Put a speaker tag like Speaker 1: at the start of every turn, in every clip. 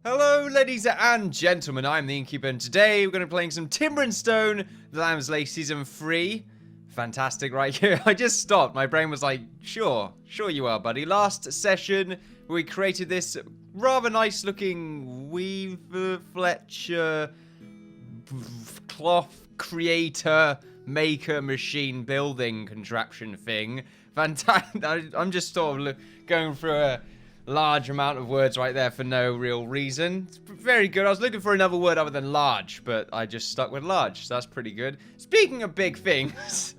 Speaker 1: Hello, ladies and gentlemen, I'm the Innkeeper, and today we're going to be playing some Timber and Stone, the Islay Season 3. Fantastic right here. I just stopped. My brain was like, sure you are, buddy. Last session, we created this rather nice-looking weaver, Fletcher, cloth creator, maker, machine, building contraption thing. Fantastic. I'm just sort of going through a large amount of words right there for no real reason. It's very good. I was looking for another word other than large, but I just stuck with large, so that's pretty good. Speaking of big things,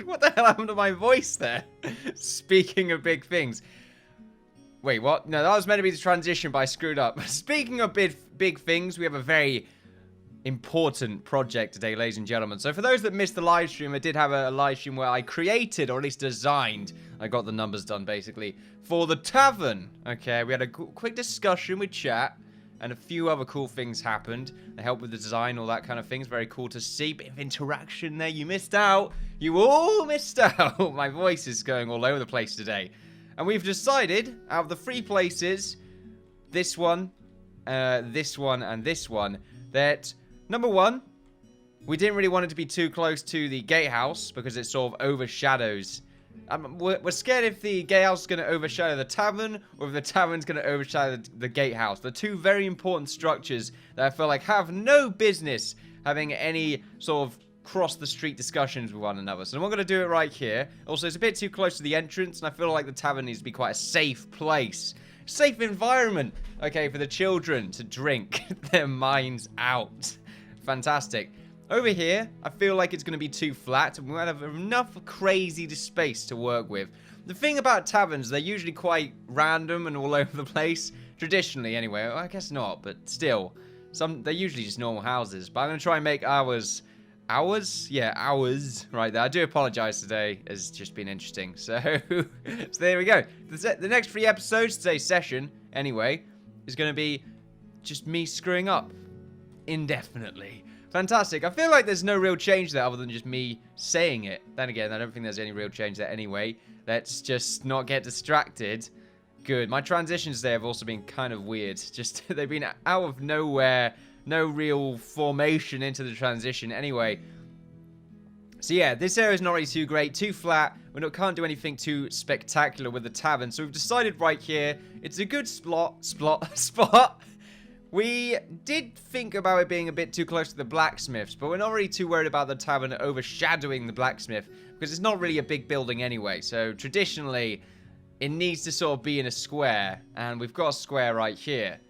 Speaker 1: what the hell happened to my voice there? Speaking of big things. Wait, what? No, that was meant to be the transition, but I screwed up. Speaking of big things, we have a very important project today, ladies and gentlemen. So for those that missed the live stream, I did have a live stream where I created, or at least designed, I got the numbers done basically, for the tavern. Okay, we had a quick discussion with chat, and a few other cool things happened. They helped with the design, all that kind of things. Very cool to see. Bit of interaction there. You missed out. You all missed out. My voice is going all over the place today. And we've decided, out of the 3 places, this one, and this one, that number 1, we didn't really want it to be too close to the gatehouse because it sort of overshadows. We're scared if the gatehouse is going to overshadow the tavern, or if the tavern's going to overshadow the gatehouse. The 2 very important structures that I feel like have no business having any sort of cross the street discussions with one another. So I'm going to do it right here. Also, it's a bit too close to the entrance, and I feel like the tavern needs to be quite a safe place. Safe environment, okay, for the children to drink their minds out. Fantastic. Over here, I feel like it's going to be too flat, and we might have enough crazy space to work with. The thing about taverns, they're usually quite random and all over the place. Traditionally, anyway. Well, I guess not, but still. They're usually just normal houses. But I'm going to try and make ours... Hours? Yeah, hours. Right there. I do apologize today. It's just been interesting. So there we go. The next 3 episodes, today's session, anyway, is going to be just me screwing up indefinitely. Fantastic. I feel like there's no real change there other than just me saying it. Then again, I don't think there's any real change there anyway. Let's just not get distracted. Good. My transitions there have also been kind of weird. Just, they've been out of nowhere. No real formation into the transition anyway. So yeah, this area is not really too great, too flat. Can't do anything too spectacular with the tavern. So we've decided right here, it's a good spot. We did think about it being a bit too close to the blacksmiths, but we're not really too worried about the tavern overshadowing the blacksmith, because it's not really a big building anyway. So traditionally, it needs to sort of be in a square, and we've got a square right here.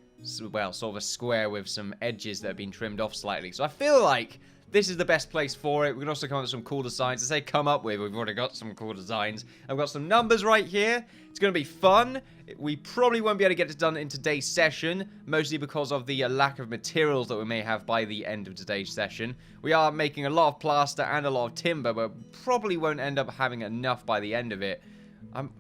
Speaker 1: Well, sort of a square with some edges that have been trimmed off slightly. So I feel like this is the best place for it. We can also come up with some cool designs. I say come up with, we've already got some cool designs. I've got some numbers right here. It's going to be fun. We probably won't be able to get it done in today's session, mostly because of the lack of materials that we may have by the end of today's session. We are making a lot of plaster and a lot of timber, but probably won't end up having enough by the end of it.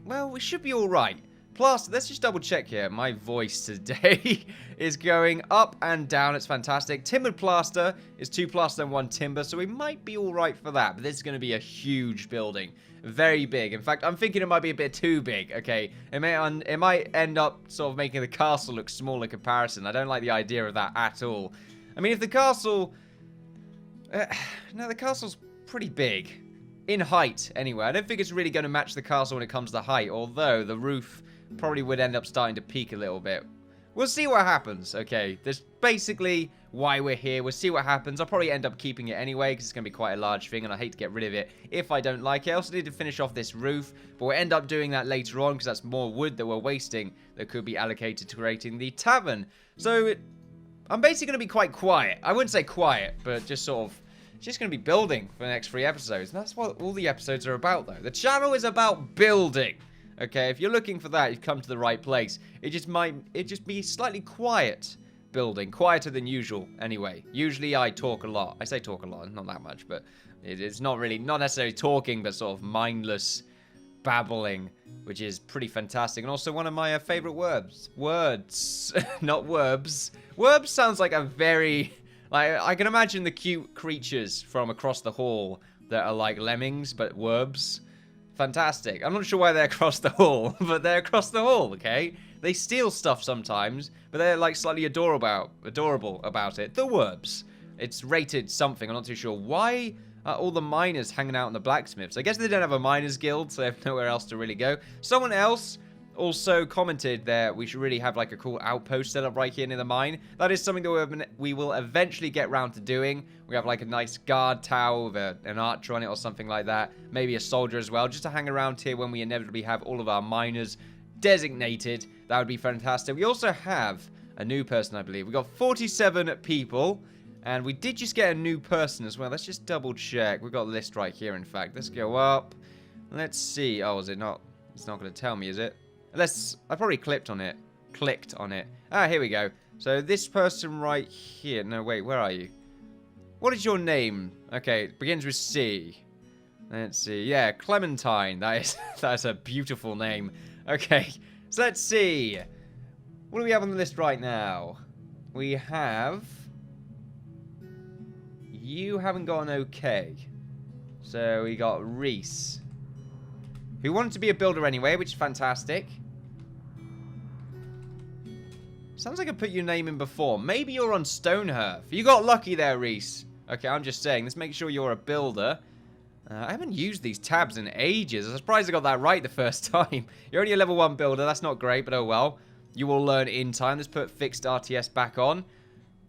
Speaker 1: Well, we should be all right. Plaster, let's just double check here. My voice today is going up and down. It's fantastic. Timbered plaster is 2 plaster and 1 timber, so we might be all right for that. But this is going to be a huge building. Very big. In fact, I'm thinking it might be a bit too big, okay? It might end up sort of making the castle look small in comparison. I don't like the idea of that at all. I mean, if the castle... no, the castle's pretty big. In height, anyway. I don't think it's really going to match the castle when it comes to height, although the roof probably would end up starting to peak a little bit. We'll see what happens, okay? That's basically why we're here. We'll see what happens. I'll probably end up keeping it anyway, because it's going to be quite a large thing, and I hate to get rid of it if I don't like it. I also need to finish off this roof, but we'll end up doing that later on, because that's more wood that we're wasting that could be allocated to creating the tavern. So, I'm basically going to be quite quiet. I wouldn't say quiet, but just sort of just going to be building for the next 3 episodes. And that's what all the episodes are about, though. The channel is about building. Okay, if you're looking for that, you've come to the right place. It just be slightly quiet building. Quieter than usual, anyway. Usually I talk a lot. I say talk a lot, not that much, but it's not necessarily talking, but sort of mindless babbling, which is pretty fantastic. And also one of my favorite words. Words. Not verbs. Verbs sounds like a very... Like, I can imagine the cute creatures from across the hall that are like lemmings, but verbs. Fantastic. I'm not sure why they're across the hall, but they're across the hall, okay? They steal stuff sometimes, but they're like slightly adorable about it. The Werbs. It's rated something, I'm not too sure. Why are all the miners hanging out in the blacksmiths? I guess they don't have a miners guild, so they have nowhere else to really go. Someone else also commented that we should really have like a cool outpost set up right here near the mine. That is something that we will eventually get round to doing. We have like a nice guard tower with an archer on it or something like that. Maybe a soldier as well, just to hang around here when we inevitably have all of our miners designated. That would be fantastic. We also have a new person, I believe. We got 47 people. And we did just get a new person as well. Let's just double check. We've got a list right here, in fact. Let's go up. Let's see. Oh, is it not? It's not going to tell me, is it? I probably clicked on it. Ah, here we go. So this person right here. No, wait. Where are you? What is your name? Okay, it begins with C. Let's see. Yeah, Clementine. That's a beautiful name. Okay, so let's see. What do we have on the list right now? We have... You haven't got an okay. So we got Reese, who wanted to be a builder anyway, which is fantastic. Sounds like I put your name in before. Maybe you're on Stonehearth. You got lucky there, Reese. Okay, I'm just saying. Let's make sure you're a builder. I haven't used these tabs in ages. I'm surprised I got that right the first time. You're only a level 1 builder. That's not great, but oh well. You will learn in time. Let's put fixed RTS back on.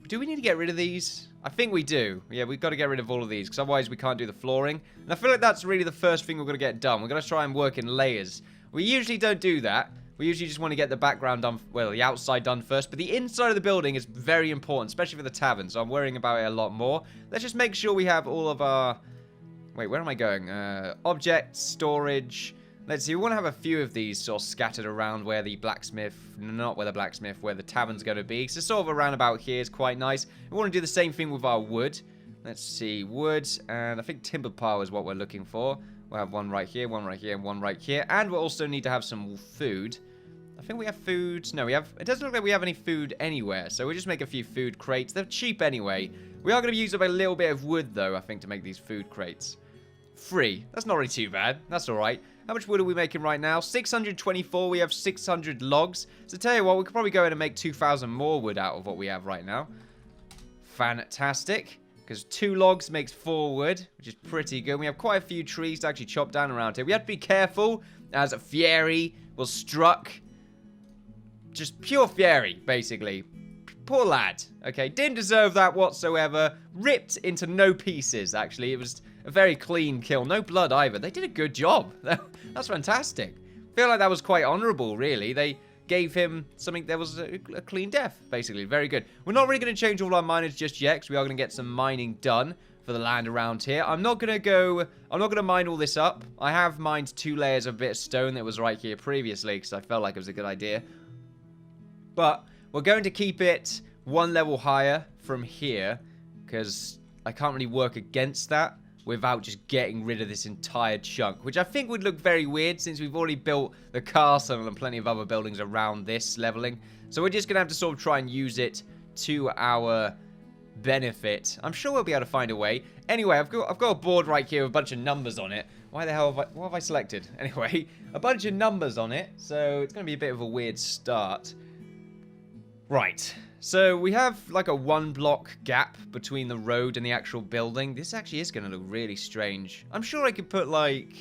Speaker 1: Do we need to get rid of these? I think we do. Yeah, we've got to get rid of all of these, because otherwise we can't do the flooring. And I feel like that's really the first thing we're going to get done. We're going to try and work in layers. We usually don't do that. We usually just want to get the background done, well, the outside done first. But the inside of the building is very important, especially for the tavern. So I'm worrying about it a lot more. Let's just make sure we have all of our... Wait, where am I going? Objects, storage... Let's see, we want to have a few of these sort of scattered around where the blacksmith, not where the blacksmith, where the tavern's going to be. So sort of around about here is quite nice. We want to do the same thing with our wood. Let's see, wood, and I think timber pile is what we're looking for. We'll have one right here, one right here, and one right here. And we'll also need to have some food. I think we have food. No, we have, it doesn't look like we have any food anywhere. So we'll just make a few food crates. They're cheap anyway. We are going to use up a little bit of wood, though, I think, to make these food crates. Free. That's not really too bad. That's all right. How much wood are we making right now? 624. We have 600 logs. So tell you what, we could probably go in and make 2,000 more wood out of what we have right now. Fantastic. Because 2 logs makes 4 wood, which is pretty good. We have quite a few trees to actually chop down around here. We have to be careful as Fieri was struck. Just pure Fieri, basically. Poor lad. Okay, didn't deserve that whatsoever. Ripped into no pieces, actually. It was a very clean kill. No blood either. They did a good job. That's fantastic. I feel like that was quite honourable, really. They gave him something that was a clean death, basically. Very good. We're not really going to change all our miners just yet, because we are going to get some mining done for the land around here. I'm not going to mine all this up. I have mined 2 layers of a bit of stone that was right here previously, because I felt like it was a good idea. But we're going to keep it 1 level higher from here, because I can't really work against that without just getting rid of this entire chunk, which I think would look very weird since we've already built the castle and plenty of other buildings around this leveling. So we're just going to have to sort of try and use it to our benefit. I'm sure we'll be able to find a way. Anyway, I've got a board right here with a bunch of numbers on it. Why the hell what have I selected? Anyway, a bunch of numbers on it, so it's going to be a bit of a weird start. Right. So we have like a 1 block gap between the road and the actual building. This actually is going to look really strange. I'm sure I could put like...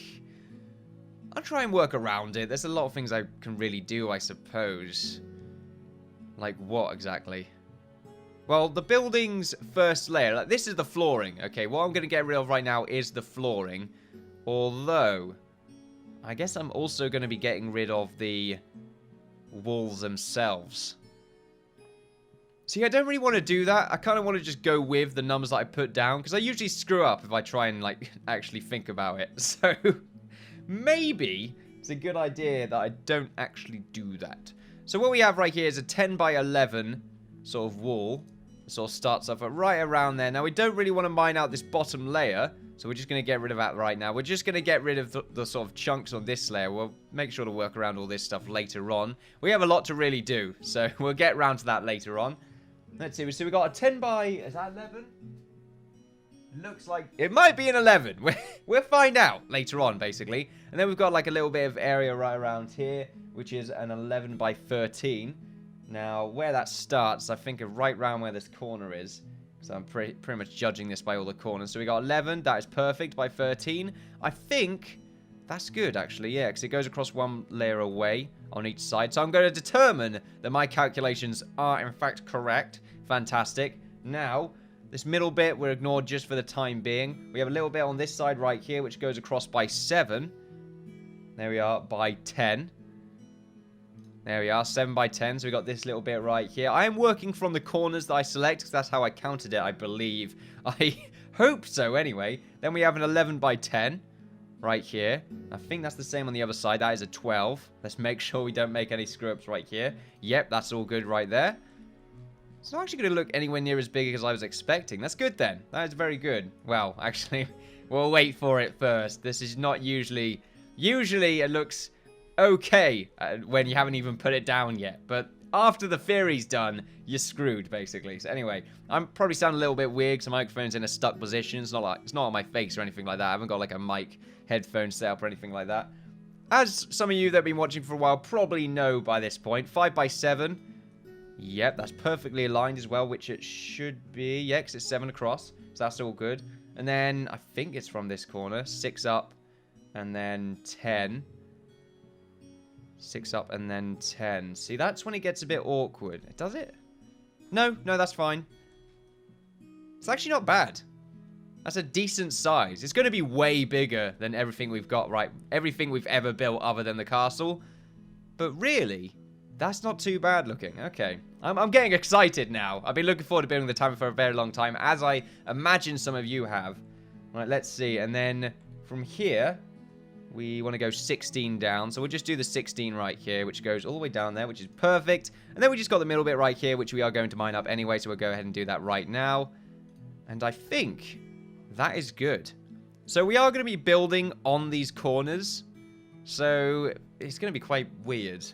Speaker 1: I'll try and work around it. There's a lot of things I can really do, I suppose. Like what exactly? Well, the building's first layer. Like, this is the flooring. Okay, what I'm going to get rid of right now is the flooring. Although, I guess I'm also going to be getting rid of the walls themselves. See, I don't really want to do that. I kind of want to just go with the numbers that I put down, because I usually screw up if I try and, like, actually think about it. So, maybe it's a good idea that I don't actually do that. So what we have right here is a 10 by 11 sort of wall. It sort of starts off at right around there. Now, we don't really want to mine out this bottom layer, so we're just going to get rid of that right now. We're just going to get rid of the sort of chunks on this layer. We'll make sure to work around all this stuff later on. We have a lot to really do, so we'll get around to that later on. Let's see, so we got a 10 by, is that 11? Looks like it might be an 11. We'll find out later on, basically. And then we've got like a little bit of area right around here, which is an 11 by 13. Now, where that starts, I think right around where this corner is. So I'm pretty much judging this by all the corners. So we got 11. That is perfect by 13. I think that's good, actually. Yeah, because it goes across one layer away on each side. So I'm going to determine that my calculations are, in fact, correct. Fantastic. Now, this middle bit we're ignored just for the time being. We have a little bit on this side right here, which goes across by 7. There we are, by 10. There we are, 7 by 10. So we got this little bit right here. I am working from the corners that I select, because that's how I counted it, I believe. I hope so, anyway. Then we have an 11 by 10 right here. I think that's the same on the other side. That is a 12. Let's make sure we don't make any screw-ups right here. Yep, that's all good right there. It's not actually going to look anywhere near as big as I was expecting. That's good then. That is very good. Well, actually, we'll wait for it first. This is not usually... Usually it looks okay when you haven't even put it down yet. But after the theory's done, you're screwed, basically. So anyway, I'm probably sounding a little bit weird because the microphone's in a stuck position. It's not on my face or anything like that. I haven't got like a mic headphone set up or anything like that. As some of you that have been watching for a while probably know by this point, 5 by 7. Yep, that's perfectly aligned as well, which it should be. Yeah, because it's 7 across, so that's all good. And then, I think it's from this corner. 6 up, and then 10. 6 up, and then 10. See, that's when it gets a bit awkward. Does it? No, that's fine. It's actually not bad. That's a decent size. It's going to be way bigger than everything we've got, right? Everything we've ever built other than the castle. But really... That's not too bad looking. Okay. I'm getting excited now. I've been looking forward to building the tower for a very long time, as I imagine some of you have. Right, let's see. And then from here, we want to go 16 down. So we'll just do the 16 right here, which goes all the way down there, which is perfect. And then we just got the middle bit right here, which we are going to mine up anyway. So we'll go ahead and do that right now. And I think that is good. So we are going to be building on these corners. So it's going to be quite weird.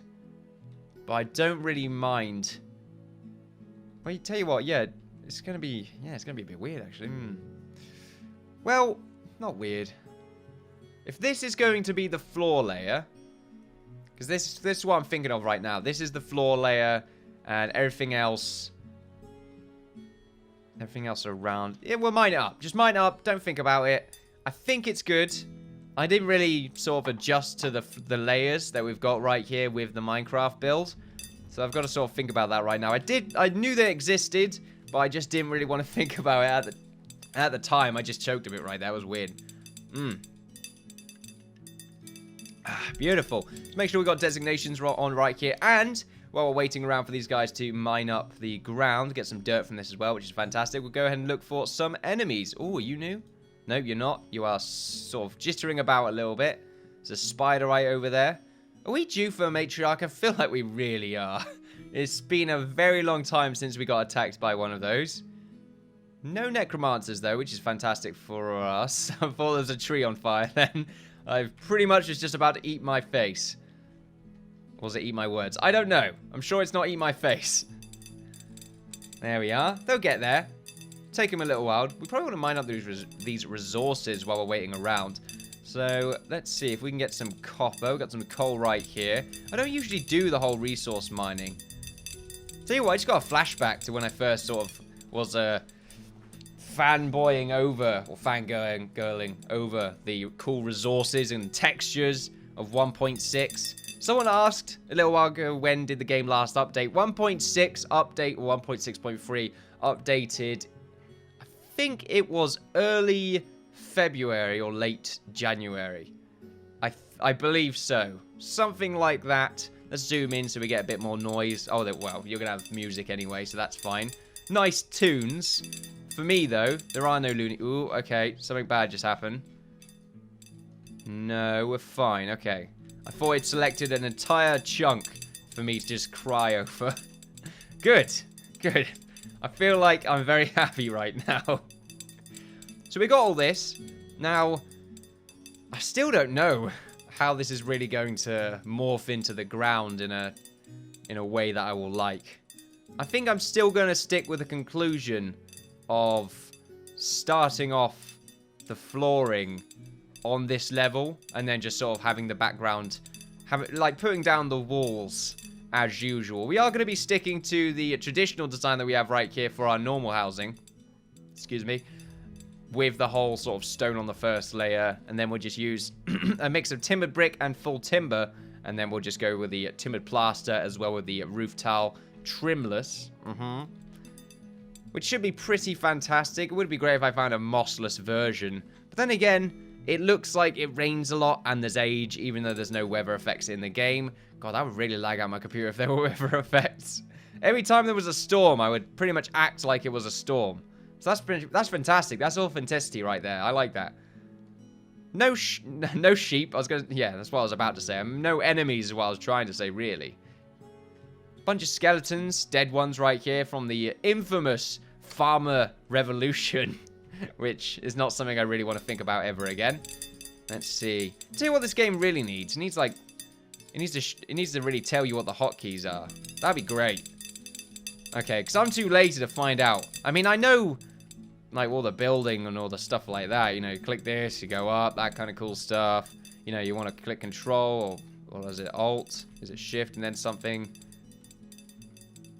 Speaker 1: But I don't really mind. Well, tell you what, yeah, it's gonna be a bit weird actually. Well, not weird. If this is going to be the floor layer, because this is what I'm thinking of right now. This is the floor layer, and everything else around. Yeah, we'll mine it up. Just mine it up. Don't think about it. I think it's good. I didn't really sort of adjust to the layers that we've got right here with the Minecraft build. So I've got to sort of think about that right now. I knew they existed, but I just didn't really want to think about it at the time. I just choked a bit right there. That was weird. Beautiful. Let's make sure we got designations on right here. And while we're waiting around for these guys to mine up the ground, get some dirt from this as well, which is fantastic, we'll go ahead and look for some enemies. Oh, are you new? No, you're not. You are sort of jittering about a little bit. There's a spider right over there. Are we due for a matriarch? I feel like we really are. It's been a very long time since we got attacked by one of those. No necromancers, though, which is fantastic for us. I thought there was a tree on fire then. I pretty much was just about to eat my face. Or was it eat my words? I don't know. I'm sure it's not eat my face. There we are. They'll get there. Take them a little while. We probably want to mine up these resources while we're waiting around. So, let's see if we can get some copper. We've got some coal right here. I don't usually do the whole resource mining. Tell you what, I just got a flashback to when I first sort of was fanboying over, or fangirling over the cool resources and textures of 1.6. Someone asked a little while ago, when did the game last update? 1.6 update, or 1.6.3 updated. I think it was early February or late January. I believe so. Something like that. Let's zoom in so we get a bit more noise. Oh, well, you're going to have music anyway, so that's fine. Nice tunes. For me, though, there are no loony... Ooh, okay. Something bad just happened. No, we're fine. Okay. I thought it selected an entire chunk for me to just cry over. Good. Good. I feel like I'm very happy right now. So we got all this. Now, I still don't know how this is really going to morph into the ground in a way that I will like. I think I'm still going to stick with the conclusion of starting off the flooring on this level and then just sort of having the background, like putting down the walls as usual. We are going to be sticking to the traditional design that we have right here for our normal housing. Excuse me. With the whole sort of stone on the first layer, and then we'll just use a mix of timbered brick and full timber, and then we'll just go with the timbered plaster as well with the roof tile trimless, which should be pretty fantastic. It would be great if I found a mossless version, but then again, it looks like it rains a lot and there's age, even though there's no weather effects in the game. God, that would really lag out my computer if there were weather effects. Every time there was a storm, I would pretty much act like it was a storm. So that's fantastic. That's authenticity right there. I like that. No sheep. Yeah, that's what I was about to say. No enemies is what I was trying to say, really. Bunch of skeletons, dead ones right here from the infamous farmer revolution, which is not something I really want to think about ever again. Let's see. Tell you what this game really needs. It needs to really tell you what the hotkeys are. That'd be great. Okay, because I'm too lazy to find out. I mean, I know, like, all the building and all the stuff like that. You know, you click this, you go up, that kind of cool stuff. You know, you want to click Control, or is it Alt? Is it Shift and then something?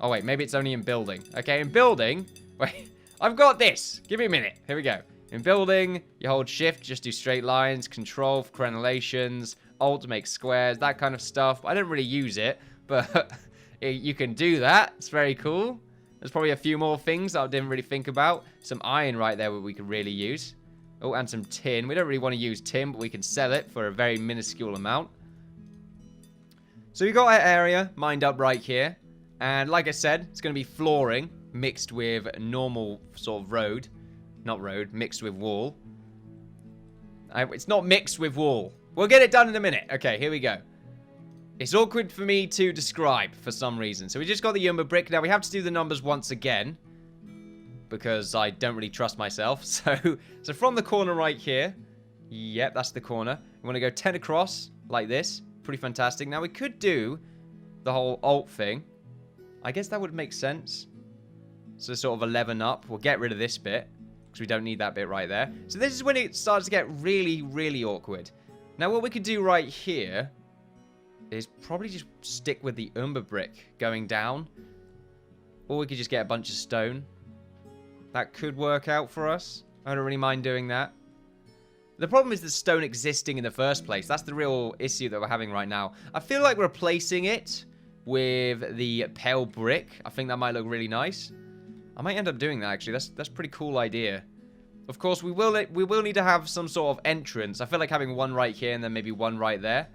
Speaker 1: Oh, wait, maybe it's only in building. Okay, in building, wait, I've got this. Give me a minute. Here we go. In building, you hold Shift, just do straight lines, Control for crenellations, Alt to make squares, that kind of stuff. I don't really use it, but you can do that. It's very cool. There's probably a few more things that I didn't really think about. Some iron right there that we could really use. Oh, and some tin. We don't really want to use tin, but we can sell it for a very minuscule amount. So we got our area mined up right here. And like I said, it's going to be flooring mixed with normal sort of road. Not road, mixed with wall. It's not mixed with wall. We'll get it done in a minute. Okay, here we go. It's awkward for me to describe for some reason. So we just got the umber brick. Now we have to do the numbers once again, because I don't really trust myself. So from the corner right here. Yep, that's the corner. We want to go 10 across like this. Pretty fantastic. Now we could do the whole alt thing. I guess that would make sense. So sort of 11 up. We'll get rid of this bit, because we don't need that bit right there. So this is when it starts to get really, really awkward. Now what we could do right here is probably just stick with the umber brick going down. Or we could just get a bunch of stone. That could work out for us. I don't really mind doing that. The problem is the stone existing in the first place. That's the real issue that we're having right now. I feel like replacing it with the pale brick. I think that might look really nice. I might end up doing that, actually. That's a pretty cool idea. Of course, we will need to have some sort of entrance. I feel like having one right here and then maybe one right there.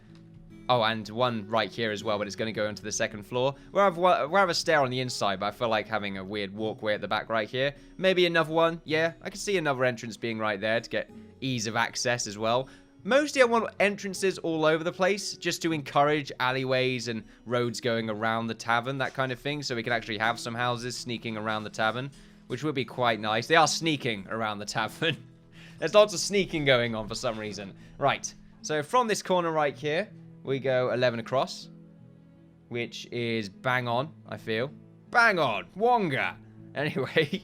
Speaker 1: Oh, and one right here as well, but it's going to go into the second floor. We'll have a stair on the inside, but I feel like having a weird walkway at the back right here. Maybe another one. Yeah, I can see another entrance being right there to get ease of access as well. Mostly I want entrances all over the place, just to encourage alleyways and roads going around the tavern, that kind of thing, so we can actually have some houses sneaking around the tavern, which would be quite nice. They are sneaking around the tavern. There's lots of sneaking going on for some reason. Right, so from this corner right here, we go 11 across, which is bang on, I feel. Bang on! Wonga! Anyway,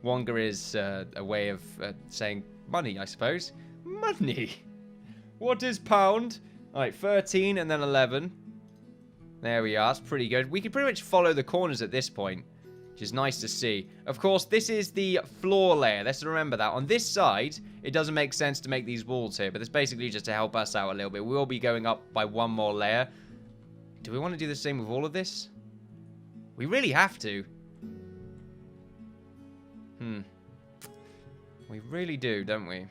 Speaker 1: Wonga is a way of saying money, I suppose. Money! What is pound? Alright, 13 and then 11. There we are, it's pretty good. We can pretty much follow the corners at this point, which is nice to see. Of course, this is the floor layer. Let's remember that. On this side, it doesn't make sense to make these walls here, but it's basically just to help us out a little bit. We will be going up by one more layer. Do we want to do the same with all of this? We really have to. We really do, don't we?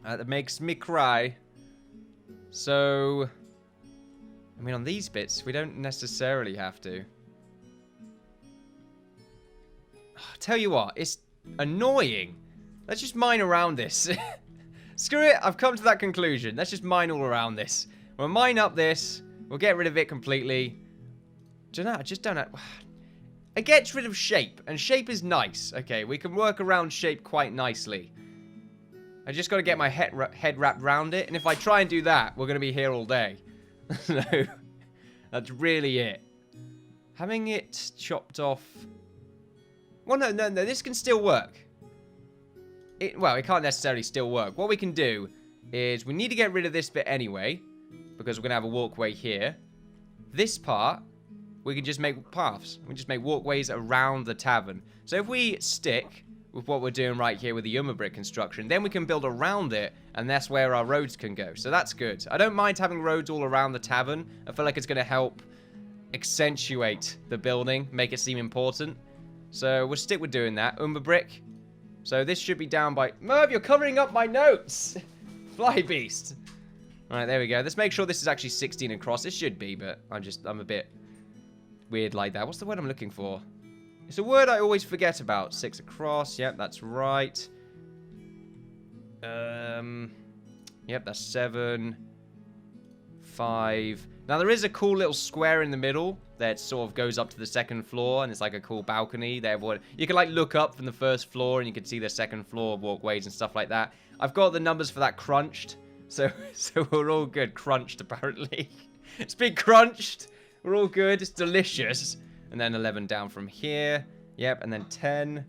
Speaker 1: That makes me cry. So, I mean, on these bits, we don't necessarily have to. Tell you what, it's annoying. Let's just mine around this. Screw it, I've come to that conclusion. Let's just mine all around this. We'll mine up this. We'll get rid of it completely. Do you know, I just don't know. It gets rid of shape, and shape is nice. Okay, we can work around shape quite nicely. I just got to get my head wrapped around it, and if I try and do that, we're going to be here all day. So, that's really it. Having it chopped off... Well, no, this can still work. well, it can't necessarily still work. What we can do is we need to get rid of this bit anyway, because we're going to have a walkway here. This part, we can just make paths. We just make walkways around the tavern. So if we stick with what we're doing right here with the brick construction, then we can build around it, and that's where our roads can go. So that's good. I don't mind having roads all around the tavern. I feel like it's going to help accentuate the building, make it seem important. So we'll stick with doing that. brick. So this should be down by... Merv, you're covering up my notes! Fly beast. Alright, there we go. Let's make sure this is actually 16 across. It should be, but I'm a bit weird like that. What's the word I'm looking for? It's a word I always forget about. 6 across. Yep, that's right. Yep, that's 7. 5. Now, there is a cool little square in the middle that sort of goes up to the second floor, and it's like a cool balcony that everyone... You can, like, look up from the first floor, and you can see the second floor walkways and stuff like that. I've got the numbers for that crunched, so we're all good. Crunched, apparently. It's been crunched. We're all good. It's delicious. And then 11 down from here. Yep, and then 10.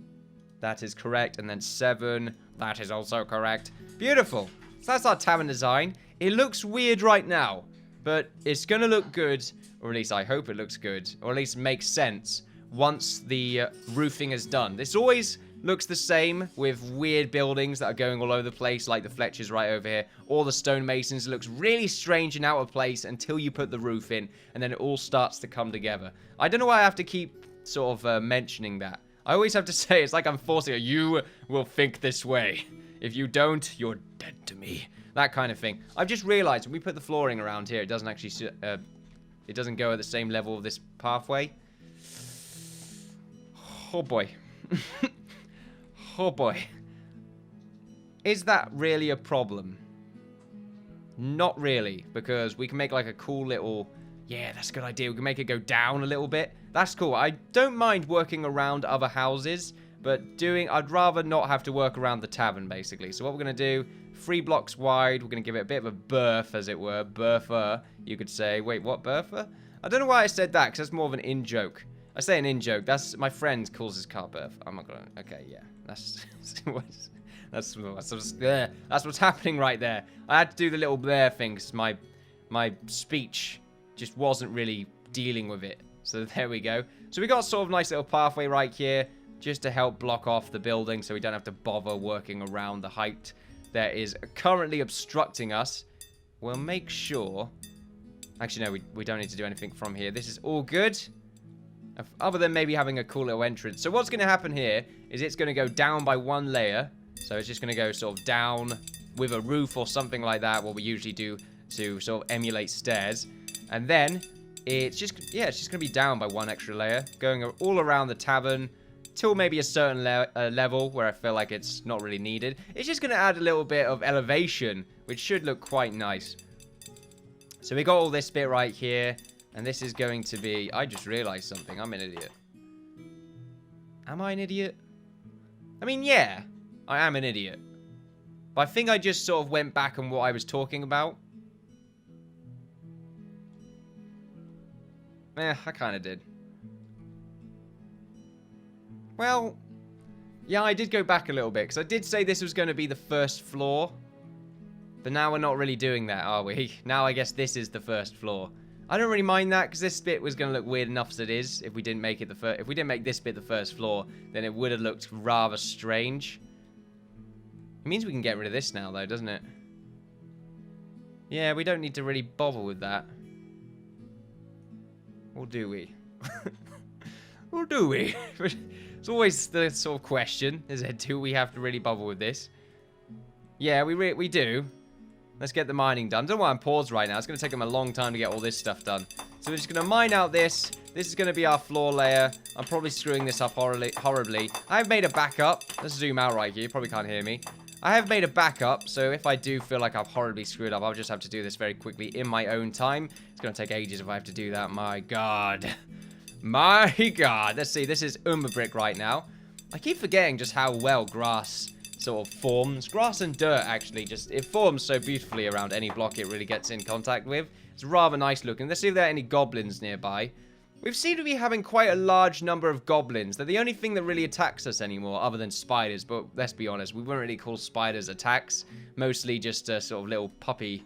Speaker 1: That is correct. And then 7. That is also correct. Beautiful. So that's our tavern design. It looks weird right now, but it's going to look good, or at least I hope it looks good, or at least makes sense once the roofing is done. This always looks the same with weird buildings that are going all over the place, like the Fletchers right over here, or the stonemasons. It looks really strange and out of place until you put the roof in, and then it all starts to come together. I don't know why I have to keep sort of mentioning that. I always have to say, it's like I'm forcing it. You will think this way. If you don't, you're dead to me. That kind of thing. I've just realized when we put the flooring around here, it doesn't actually, it doesn't go at the same level of this pathway. Oh boy. Oh boy. Is that really a problem? Not really, because we can make like a cool little... Yeah, that's a good idea. We can make it go down a little bit. That's cool. I don't mind working around other houses, but I'd rather not have to work around the tavern, basically. So what we're going to do, 3 blocks wide, we're going to give it a bit of a berth, as it were. Bertha, you could say. Wait, what, Bertha? I don't know why I said that, because that's more of an in-joke. I say an in-joke. That's my friend calls his car Berth. I'm not going to... Okay, yeah. That's what's happening right there. I had to do the little Blair thing, because my speech just wasn't really dealing with it. So there we go. So we got sort of nice little pathway right here, just to help block off the building so we don't have to bother working around the height that is currently obstructing us. We'll make sure... Actually, no, we don't need to do anything from here. This is all good, other than maybe having a cool little entrance. So what's going to happen here is it's going to go down by 1 layer. So it's just going to go sort of down with a roof or something like that, what we usually do to sort of emulate stairs. And then it's just going to be down by 1 extra layer, going all around the tavern, till maybe a certain level where I feel like it's not really needed. It's just going to add a little bit of elevation, which should look quite nice. So we got all this bit right here, and this is going to be... I just realized something. I'm an idiot. Am I an idiot? I mean, yeah, I am an idiot. But I think I just sort of went back on what I was talking about. I kind of did. Well, yeah, I did go back a little bit, because I did say this was going to be the first floor. But now we're not really doing that, are we? Now I guess this is the first floor. I don't really mind that, because this bit was going to look weird enough as it is. If we didn't make it if we didn't make this bit the first floor, then it would have looked rather strange. It means we can get rid of this now, though, doesn't it? Yeah, we don't need to really bother with that. Or do we? Or do we? It's always the sort of question, is it? Do we have to really bother with this? Yeah, we do. Let's get the mining done. Don't know why I'm paused right now. It's going to take them a long time to get all this stuff done. So we're just going to mine out this. This is going to be our floor layer. I'm probably screwing this up horribly. I've made a backup. Let's zoom out right here. You probably can't hear me. I have made a backup, so if I do feel like I've horribly screwed up, I'll just have to do this very quickly in my own time. It's going to take ages if I have to do that. My God. My God. Let's see. This is brick right now. I keep forgetting just how well grass sort of forms. Grass and dirt, actually, it forms so beautifully around any block it really gets in contact with. It's rather nice looking. Let's see if there are any goblins nearby. We've seemed to be having quite a large number of goblins. They're the only thing that really attacks us anymore, other than spiders. But let's be honest, we wouldn't really call spiders attacks. Mostly just sort of little puppy,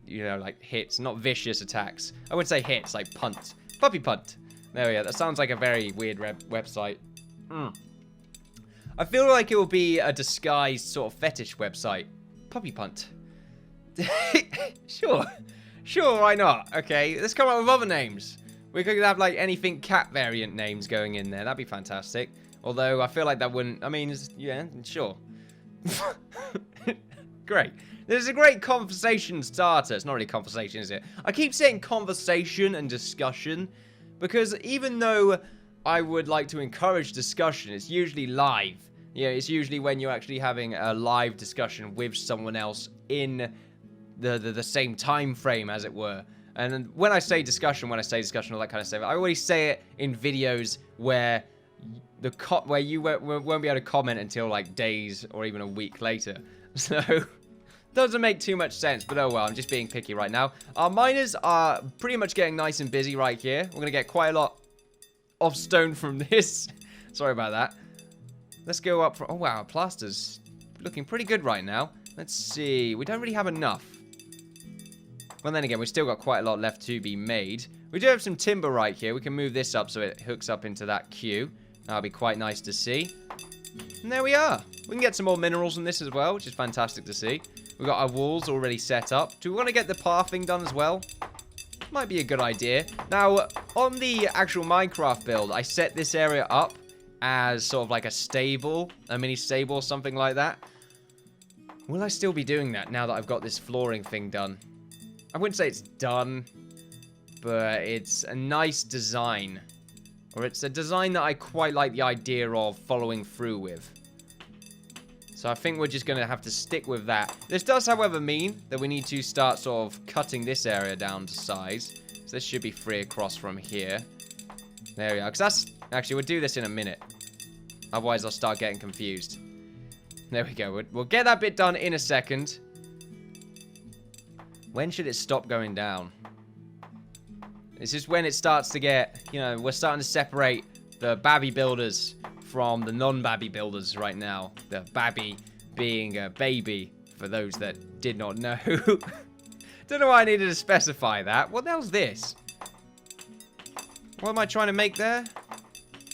Speaker 1: you know, like hits. Not vicious attacks. I wouldn't say hits, like punt. Puppy punt. There we go. That sounds like a very weird website. I feel like it will be a disguised sort of fetish website. Puppy punt. Sure. Sure, why not? Okay, let's come up with other names. We could have, like, anything cat variant names going in there. That'd be fantastic. Although, I feel like that wouldn't... I mean, yeah, sure. Great. This is a great conversation starter. It's not really conversation, is it? I keep saying conversation and discussion because even though I would like to encourage discussion, it's usually live. Yeah, it's usually when you're actually having a live discussion with someone else in the same time frame, as it were. And when I say discussion, all that kind of stuff, I always say it in videos where you won't be able to comment until like days or even a week later. So doesn't make too much sense, but oh well, I'm just being picky right now. Our miners are pretty much getting nice and busy right here. We're gonna get quite a lot of stone from this. Sorry about that. Let's go up for... Oh wow, plaster's looking pretty good right now. Let's see. We don't really have enough. Well, then again, we've still got quite a lot left to be made. We do have some timber right here. We can move this up so it hooks up into that queue. That'll be quite nice to see. And there we are. We can get some more minerals from this as well, which is fantastic to see. We've got our walls already set up. Do we want to get the pathing done as well? Might be a good idea. Now, on the actual Minecraft build, I set this area up as sort of like a stable, a mini stable or something like that. Will I still be doing that now that I've got this flooring thing done? I wouldn't say it's done, but it's a nice design. Or it's a design that I quite like the idea of following through with. So I think we're just going to have to stick with that. This does, however, mean that we need to start sort of cutting this area down to size. So this should be free across from here. There we are. Because that's... Actually, we'll do this in a minute. Otherwise, I'll start getting confused. There we go. We'll get that bit done in a second. When should it stop going down? This is when it starts to get, you know, we're starting to separate the babby builders from the non-babby builders right now. The babby being a baby, for those that did not know. Don't know why I needed to specify that. What the hell's this? What am I trying to make there?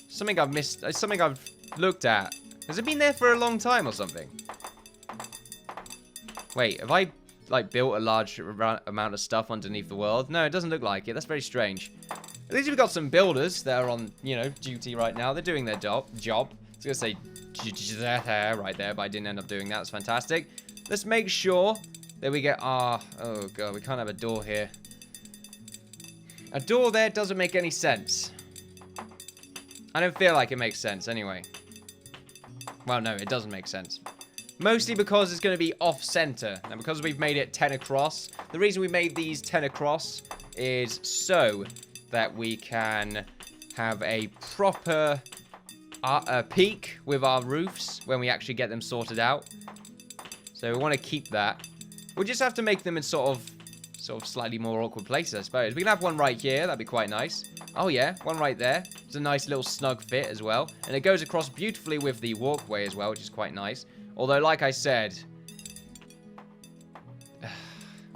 Speaker 1: Something I've missed, something I've looked at. Has it been there for a long time or something? Wait, have I... like built a large amount of stuff underneath the world? No, it doesn't look like it. That's very strange. At least we've got some builders that are on, you know, duty right now. They're doing their job. I was gonna say right there, but I didn't end up doing that. That's fantastic. Let's make sure that we get our... Oh god, we can't have a door here. A door there doesn't make any sense. I don't feel like it makes sense anyway. Well, no, it doesn't make sense. Mostly because it's going to be off-center. And because we've made it 10 across, the reason we made these 10 across is so that we can have a proper peak with our roofs when we actually get them sorted out. So we want to keep that. We'll just have to make them in sort of slightly more awkward places, I suppose. We can have one right here. That'd be quite nice. Oh, yeah. One right there. It's a nice little snug fit as well. And it goes across beautifully with the walkway as well, which is quite nice. Although, like I said...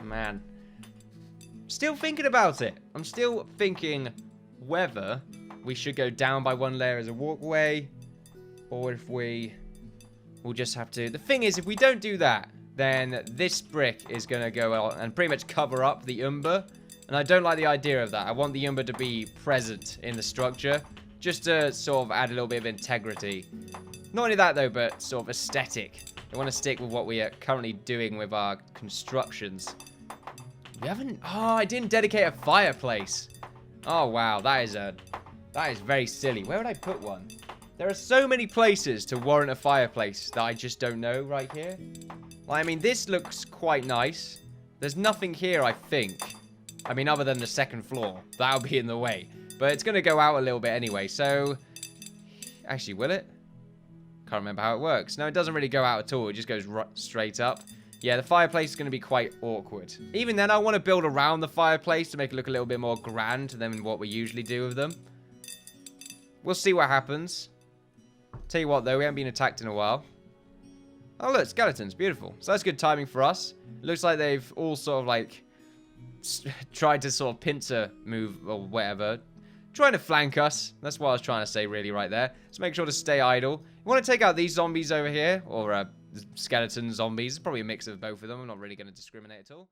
Speaker 1: man. Still thinking about it. I'm still thinking whether we should go down by one layer as a walkway, or if we will just have to... The thing is, if we don't do that, then this brick is going to go out and pretty much cover up the umber. And I don't like the idea of that. I want the umber to be present in the structure, just to sort of add a little bit of integrity. Not only that, though, but sort of aesthetic. I want to stick with what we are currently doing with our constructions. We haven't... Oh, I didn't dedicate a fireplace. Oh, wow. That is very silly. Where would I put one? There are so many places to warrant a fireplace that I just don't know right here. Well, I mean, this looks quite nice. There's nothing here, I think. I mean, other than the second floor. That'll be in the way. But it's going to go out a little bit anyway, so... Actually, will it? Can't remember how it works. No, it doesn't really go out at all. It just goes straight up. Yeah, the fireplace is going to be quite awkward. Even then, I want to build around the fireplace to make it look a little bit more grand than what we usually do with them. We'll see what happens. Tell you what, though, we haven't been attacked in a while. Oh, look, skeletons. Beautiful. So that's good timing for us. Looks like they've all sort of, like, tried to sort of pincer move or whatever. Trying to flank us. That's what I was trying to say really right there. So make sure to stay idle. You want to take out these zombies over here, or skeleton zombies. It's probably a mix of both of them. I'm not really going to discriminate at all.